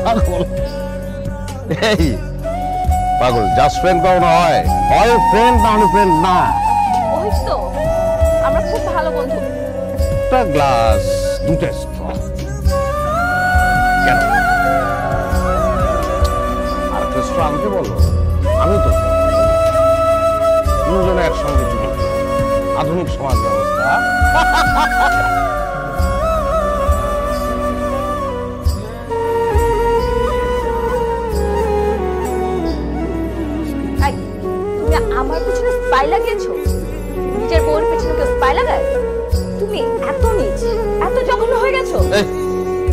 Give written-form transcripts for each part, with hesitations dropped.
পাগল এই পাগল জাস্ট ফ্রেন্ড কখনো হয় হয় ফ্রেন্ড না হলে ফ্রেন্ড না। ওই তো আমরা খুব ভালো বন্ধু। একটা গ্লাস দুটো স্ট্র কেন আর একটা স্ট্র আনতে বলো, আমি তো দুজনে একসঙ্গে চুরি আধুনিক সমাজ ব্যবস্থা। তুমি আমার পিছনে স্পাই লাগিয়েছো? নিজের বউর পিছনে কেউ স্পাই লাগায়? তুমি এত নিচ এত জঘন্য হয়ে গেছো।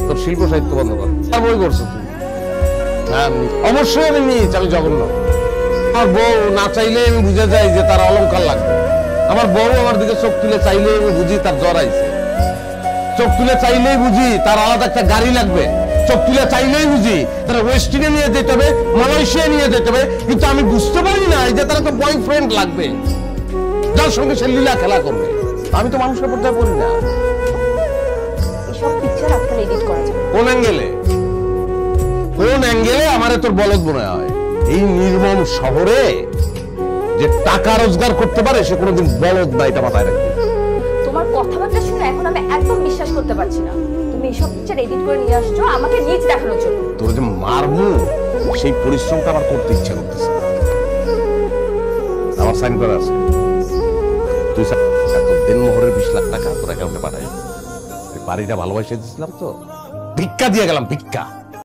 তোর শিল্প সাহিত্য বন্ধ কর। বই করছো তুই? হ্যাঁ অবশ্যই আমি নিচ, আমি জঘন্য। আমার বউ না চাইলে আমি বুঝে যাই যে তার অলংকার লাগবে। আমার বউ আমার দিকে চোখ তুলে চাইলে আমি বুঝি তার জ্বর আইছে। চোখ তুলে চাইলেই বুঝি তার আলাদা একটা গাড়ি লাগবে। চোখ তুলে চাইলেই বুঝি তারা ওয়েস্টিনে নিয়ে যেতে হবে, মালয়েশিয়া নিয়ে যেতে হবে। কিন্তু আমি বুঝতে পারি না যে তার একটা বয়ফ্রেন্ড লাগবে যার সঙ্গে সে লীলা খেলা করবে। আমি তো মানুষের পর্যায়ে পড়ি না। এসব পিকচার আজকাল এডিট করা যায়। কোন অ্যাঙ্গেলে আমারে তোর বলদ মনে হয়? এই নির্মম শহরে যে টাকা রোজগার করতে পারে সে কোনোদিন বলদ না, এটা মাথায় রাখবে। তোমার কথাবার্তা শুনে এখন আমি একদম বিশ্বাস করতে পারছি না। তুমি এসব পিকচার এডিট করে নিয়ে আসছো আমাকে নিজ দেখানোর জন্য। তোর যে মারমু সেই পরিশ্রমটা আমার করতে ইচ্ছা করতেছে। আমার সাইন করা আছে। তুই দেনমোহরের 20 লাখ টাকা তোর অ্যাকাউন্টে পাঠাই। বাড়িটা ভালোবাসে দিয়েছিলাম তো, ভিক্ষা দিয়ে গেলাম, ভিক্ষা।